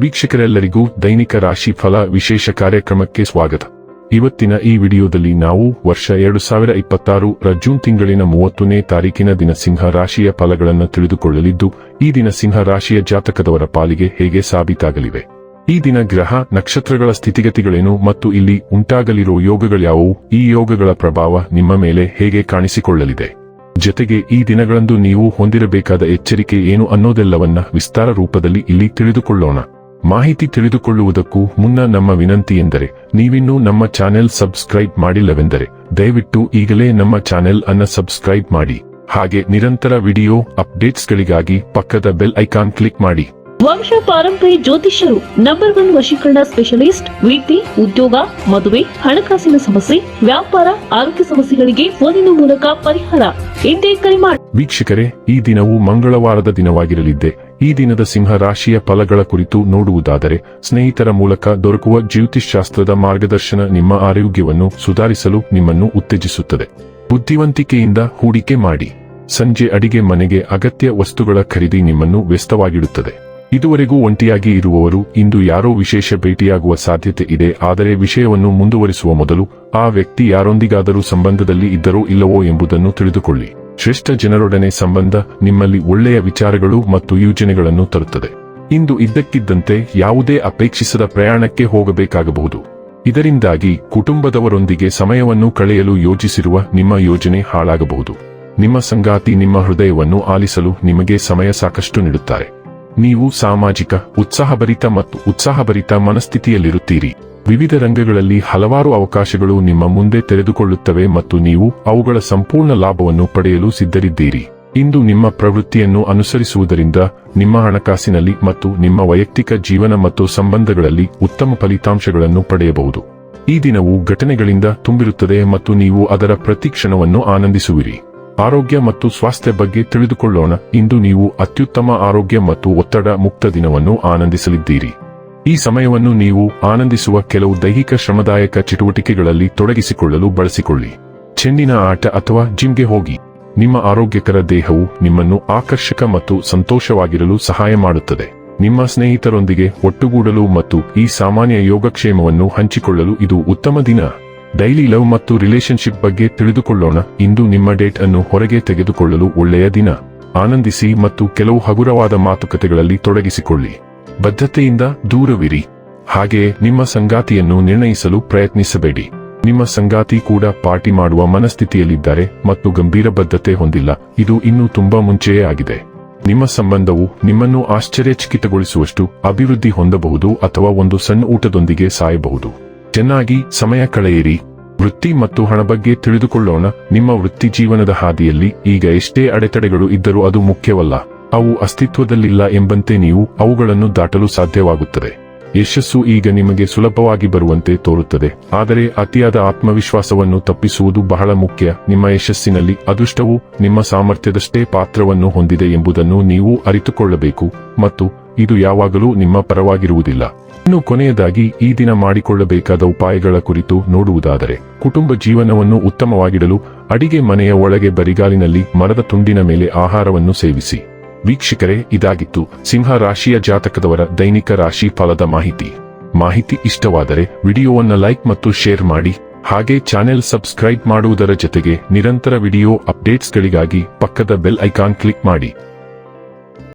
ವೀಕ್ಷಕರೆಲ್ಲರಿಗೂ ದೈನಿಕ ರಾಶಿ ಫಲ ವಿಶೇಷ ಕಾರ್ಯಕ್ರಮಕ್ಕೆ ಸ್ವಾಗತ. ಇವತ್ತಿನ ಈ ವಿಡಿಯೋದಲ್ಲಿ ನಾವು ವರ್ಷ 2026 ರ ಜೂನ್ ತಿಂಗಳಿನ 30ನೇ ತಾರೀಕಿನ ದಿನ ಸಿಂಹ ರಾಶಿಯ ಫಲಗಳನ್ನು ತಿಳಿದುಕೊಳ್ಳಲಿದ್ದು, ಈ ದಿನ ಸಿಂಹ ರಾಶಿಯ ಜಾತಕದವರ ಪಾಲಿಗೆ ಹೇಗೆ ಸಾಬೀತಾಗಲಿವೆ, ಈ ದಿನ ಗ್ರಹ ನಕ್ಷತ್ರಗಳ ಸ್ಥಿತಿಗತಿಗಳೇನು ಮತ್ತು ಇಲ್ಲಿ ಉಂಟಾಗಲಿರುವ ಯೋಗಗಳ್ಯಾವುವು, ಈ ಯೋಗಗಳ ಪ್ರಭಾವ ನಿಮ್ಮ ಮೇಲೆ ಹೇಗೆ ಕಾಣಿಸಿಕೊಳ್ಳಲಿದೆ, ಜೊತೆಗೆ ಈ ದಿನಗಳಂದು ನೀವು ಹೊಂದಿರಬೇಕಾದ ಎಚ್ಚರಿಕೆ ಏನು ಅನ್ನೋದೆಲ್ಲವನ್ನ ವಿಸ್ತಾರ ರೂಪದಲ್ಲಿ ಇಲ್ಲಿ ತಿಳಿದುಕೊಳ್ಳೋಣ. ಮಾಹಿತಿ ತಿಳಿದುಕೊಳ್ಳುವುದಕ್ಕೂ ಮುನ್ನ ನಮ್ಮ ವಿನಂತಿ ಎಂದರೆ, ನೀವಿನ್ನೂ ನಮ್ಮ ಚಾನೆಲ್ ಸಬ್ಸ್ಕ್ರೈಬ್ ಮಾಡಿಲ್ಲವೆಂದರೆ ದಯವಿಟ್ಟು ಈಗಲೇ ನಮ್ಮ ಚಾನೆಲ್ ಅನ್ನು ಸಬ್ಸ್ಕ್ರೈಬ್ ಮಾಡಿ. ಹಾಗೆ ನಿರಂತರ ವಿಡಿಯೋ ಅಪ್ಡೇಟ್ಸ್ಗಳಿಗಾಗಿ ಪಕ್ಕದ ಬೆಲ್ ಐಕಾನ್ ಕ್ಲಿಕ್ ಮಾಡಿ. ವಂಶ ಪಾರಂಪರ್ಯ ಜ್ಯೋತಿಷ್ಯರು ನಂಬರ್ 1 ವಶೀಕರಣ ಸ್ಪೆಷಲಿಸ್ಟ್. ವೃತ್ತಿ, ಉದ್ಯೋಗ, ಮದುವೆ, ಹಣಕಾಸಿನ ಸಮಸ್ಯೆ, ವ್ಯಾಪಾರ, ಆರೋಗ್ಯ ಸಮಸ್ಯೆಗಳಿಗೆ ಫೋನಿನ ಮೂಲಕ ಪರಿಹಾರ. ಹಿಂದೆ ಕರೆ ಮಾಡಿ. ವೀಕ್ಷಕರೇ, ಈ ದಿನವು ಮಂಗಳವಾರದ ದಿನವಾಗಿರಲಿದ್ದೆ. ಈ ದಿನದ ಸಿಂಹ ರಾಶಿಯ ಫಲಗಳ ಕುರಿತು ನೋಡುವುದಾದರೆ, ಸ್ನೇಹಿತರ ಮೂಲಕ ದೊರಕುವ ಜ್ಯೋತಿಷ್ಶಾಸ್ತ್ರದ ಮಾರ್ಗದರ್ಶನ ನಿಮ್ಮ ಆರೋಗ್ಯವನ್ನು ಸುಧಾರಿಸಲು ನಿಮ್ಮನ್ನು ಉತ್ತೇಜಿಸುತ್ತದೆ. ಬುದ್ಧಿವಂತಿಕೆಯಿಂದ ಹೂಡಿಕೆ ಮಾಡಿ. ಸಂಜೆ ಅಡಿಗೆ ಮನೆಗೆ ಅಗತ್ಯ ವಸ್ತುಗಳ ಖರೀದಿ ನಿಮ್ಮನ್ನು ವ್ಯಸ್ತವಾಗಿಡುತ್ತದೆ. ಇದುವರೆಗೂ ಒಂಟಿಯಾಗಿ ಇರುವವರು ಇಂದು ಯಾರೋ ವಿಶೇಷ ಭೇಟಿಯಾಗುವ ಸಾಧ್ಯತೆ ಇದೆ. ಆದರೆ ವಿಷಯವನ್ನು ಮುಂದುವರಿಸುವ ಮೊದಲು ಆ ವ್ಯಕ್ತಿ ಯಾರೊಂದಿಗಾದರೂ ಸಂಬಂಧದಲ್ಲಿ ಇದ್ದರೋ ಇಲ್ಲವೋ ಎಂಬುದನ್ನು ತಿಳಿದುಕೊಳ್ಳಿ. ಶ್ರೇಷ್ಠ ಜನರೊಡನೆ ಸಂಬಂಧ ನಿಮ್ಮಲ್ಲಿ ಒಳ್ಳೆಯ ವಿಚಾರಗಳು ಮತ್ತು ಯೋಜನೆಗಳನ್ನು ತರುತ್ತದೆ. ಇಂದು ಇದ್ದಕ್ಕಿದ್ದಂತೆ ಯಾವುದೇ ಅಪೇಕ್ಷಿಸದ ಪ್ರಯಾಣಕ್ಕೆ ಹೋಗಬೇಕಾಗಬಹುದು. ಇದರಿಂದಾಗಿ ಕುಟುಂಬದವರೊಂದಿಗೆ ಸಮಯವನ್ನು ಕಳೆಯಲು ಯೋಜಿಸಿರುವ ನಿಮ್ಮ ಯೋಜನೆ ಹಾಳಾಗಬಹುದು. ನಿಮ್ಮ ಸಂಗಾತಿ ನಿಮ್ಮ ಹೃದಯವನ್ನು ಆಲಿಸಲು ನಿಮಗೆ ಸಮಯ ಸಾಕಷ್ಟು ನೀಡುತ್ತಾರೆ. ನೀವು ಸಾಮಾಜಿಕ, ಉತ್ಸಾಹಭರಿತ ಮನಸ್ಥಿತಿಯಲ್ಲಿರುತ್ತೀರಿ. ವಿವಿಧ ರಂಗಗಳಲ್ಲಿ ಹಲವಾರು ಅವಕಾಶಗಳು ನಿಮ್ಮ ಮುಂದೆ ತೆರೆದುಕೊಳ್ಳುತ್ತವೆ ಮತ್ತು ನೀವು ಅವುಗಳ ಸಂಪೂರ್ಣ ಲಾಭವನ್ನು ಪಡೆಯಲು ಸಿದ್ಧರಿದ್ದೀರಿ. ಇಂದು ನಿಮ್ಮ ಪ್ರವೃತ್ತಿಯನ್ನು ಅನುಸರಿಸುವುದರಿಂದ ನಿಮ್ಮ ಹಣಕಾಸಿನಲ್ಲಿ ಮತ್ತು ನಿಮ್ಮ ವೈಯಕ್ತಿಕ ಜೀವನ ಮತ್ತು ಸಂಬಂಧಗಳಲ್ಲಿ ಉತ್ತಮ ಫಲಿತಾಂಶಗಳನ್ನು ಪಡೆಯಬಹುದು. ಈ ದಿನವು ಘಟನೆಗಳಿಂದ ತುಂಬಿರುತ್ತದೆ ಮತ್ತು ನೀವು ಅದರ ಪ್ರತಿ ಕ್ಷಣವನ್ನು ಆನಂದಿಸುವಿರಿ. ಆರೋಗ್ಯ ಮತ್ತು ಸ್ವಾಸ್ಥ್ಯ ಬಗ್ಗೆ ತಿಳಿದುಕೊಳ್ಳೋಣ. ಇಂದು ನೀವು ಅತ್ಯುತ್ತಮ ಆರೋಗ್ಯ ಮತ್ತು ಒತ್ತಡ ಮುಕ್ತ ದಿನವನ್ನು ಆನಂದಿಸಲಿದ್ದೀರಿ. ಈ ಸಮಯವನ್ನು ನೀವು ಆನಂದಿಸುವ ಕೆಲವು ದೈಹಿಕ ಶ್ರಮದಾಯಕ ಚಟುವಟಿಕೆಗಳಲ್ಲಿ ತೊಡಗಿಸಿಕೊಳ್ಳಲು ಬಳಸಿಕೊಳ್ಳಿ. ಚೆಂಡಿನ ಆಟ ಅಥವಾ ಜಿಮ್ಗೆ ಹೋಗಿ. ನಿಮ್ಮ ಆರೋಗ್ಯಕರ ದೇಹವು ನಿಮ್ಮನ್ನು ಆಕರ್ಷಕ ಮತ್ತು ಸಂತೋಷವಾಗಿರಲು ಸಹಾಯ ಮಾಡುತ್ತದೆ. ನಿಮ್ಮ ಸ್ನೇಹಿತರೊಂದಿಗೆ ಒಟ್ಟುಗೂಡಲು ಮತ್ತು ಈ ಸಾಮಾನ್ಯ ಯೋಗಕ್ಷೇಮವನ್ನು ಹಂಚಿಕೊಳ್ಳಲು ಇದು ಉತ್ತಮ ದಿನ. ಡೈಲಿ ಲವ್ ಮತ್ತು ರಿಲೇಶನ್ಶಿಪ್ ಬಗ್ಗೆ ತಿಳಿದುಕೊಳ್ಳೋಣ. ಇಂದು ನಿಮ್ಮ ಡೇಟ್ ಅನ್ನು ಹೊರಗೆ ತೆಗೆದುಕೊಳ್ಳಲು ಒಳ್ಳೆಯ ದಿನ. ಆನಂದಿಸಿ ಮತ್ತು ಕೆಲವು ಹಗುರವಾದ ಮಾತುಕತೆಗಳಲ್ಲಿ ತೊಡಗಿಸಿಕೊಳ್ಳಿ. ಬದ್ಧತೆಯಿಂದ ದೂರವಿರಿ. ಹಾಗೆಯೇ ನಿಮ್ಮ ಸಂಗಾತಿಯನ್ನು ನಿರ್ಣಯಿಸಲು ಪ್ರಯತ್ನಿಸಬೇಡಿ. ನಿಮ್ಮ ಸಂಗಾತಿ ಕೂಡ ಪಾರ್ಟಿ ಮಾಡುವ ಮನಸ್ಥಿತಿಯಲ್ಲಿದ್ದಾರೆ ಮತ್ತು ಗಂಭೀರ ಬದ್ಧತೆ ಹೊಂದಿಲ್ಲ. ಇದು ಇನ್ನೂ ತುಂಬಾ ಮುಂಚೆಯೇ ಆಗಿದೆ. ನಿಮ್ಮ ಸಂಬಂಧವು ನಿಮ್ಮನ್ನು ಆಶ್ಚರ್ಯಚಕಿತಗೊಳಿಸುವಷ್ಟು ಅಭಿವೃದ್ಧಿ ಹೊಂದಬಹುದು ಅಥವಾ ಒಂದು ಸಣ್ಣ ಊಟದೊಂದಿಗೆ ಸಾಯಬಹುದು. ಚೆನ್ನಾಗಿ ಸಮಯ ಕಳೆಯಿರಿ. ವೃತ್ತಿ ಮತ್ತು ಹಣ ಬಗ್ಗೆ ತಿಳಿದುಕೊಳ್ಳೋಣ. ನಿಮ್ಮ ವೃತ್ತಿ ಜೀವನದ ಹಾದಿಯಲ್ಲಿ ಈಗ ಎಷ್ಟೇ ಅಡೆತಡೆಗಳು ಇದ್ದರೂ ಅದು ಮುಖ್ಯವಲ್ಲ. ಅವು ಅಸ್ತಿತ್ವದಲ್ಲಿಲ್ಲ ಎಂಬಂತೆ ನೀವು ಅವುಗಳನ್ನು ದಾಟಲು ಸಾಧ್ಯವಾಗುತ್ತದೆ. ಯಶಸ್ಸು ಈಗ ನಿಮಗೆ ಸುಲಭವಾಗಿ ಬರುವಂತೆ ತೋರುತ್ತದೆ, ಆದರೆ ಅತಿಯಾದ ಆತ್ಮವಿಶ್ವಾಸವನ್ನು ತಪ್ಪಿಸುವುದು ಬಹಳ ಮುಖ್ಯ. ನಿಮ್ಮ ಯಶಸ್ಸಿನಲ್ಲಿ ಅದೃಷ್ಟವು ನಿಮ್ಮ ಸಾಮರ್ಥ್ಯದಷ್ಟೇ ಪಾತ್ರವನ್ನು ಹೊಂದಿದೆ ಎಂಬುದನ್ನು ನೀವು ಅರಿತುಕೊಳ್ಳಬೇಕು ಮತ್ತು ಇದು ಯಾವಾಗಲೂ ನಿಮ್ಮ ಪರವಾಗಿರುವುದಿಲ್ಲ. ಇನ್ನು ಕೊನೆಯದಾಗಿ ಈ ದಿನ ಮಾಡಿಕೊಳ್ಳಬೇಕಾದ ಉಪಾಯಗಳ ಕುರಿತು ನೋಡುವುದಾದರೆ, ಕುಟುಂಬ ಜೀವನವನ್ನು ಉತ್ತಮವಾಗಿಡಲು ಅಡಿಗೆ ಮನೆಯ ಒಳಗೆ ಬರಿಗಾಲಿನಲ್ಲಿ ಮರದ ತುಂಡಿನ ಮೇಲೆ ಆಹಾರವನ್ನು ಸೇವಿಸಿ. ವೀಕ್ಷಕರೇ, ಇದಾಗಿತ್ತು ಸಿಂಹ ರಾಶಿಯ ಜಾತಕದವರ ದೈನಿಕ ರಾಶಿ ಫಲದ ಮಾಹಿತಿ ಇಷ್ಟವಾದರೆ ವಿಡಿಯೋವನ್ನು ಲೈಕ್ ಮತ್ತು ಶೇರ್ ಮಾಡಿ. ಹಾಗೆ ಚಾನೆಲ್ ಸಬ್ಸ್ಕ್ರೈಬ್ ಮಾಡುವುದರ ಜೊತೆಗೆ ನಿರಂತರ ವಿಡಿಯೋ ಅಪ್ಡೇಟ್ಸ್ಗಳಿಗಾಗಿ ಪಕ್ಕದ ಬೆಲ್ ಐಕಾನ್ ಕ್ಲಿಕ್ ಮಾಡಿ.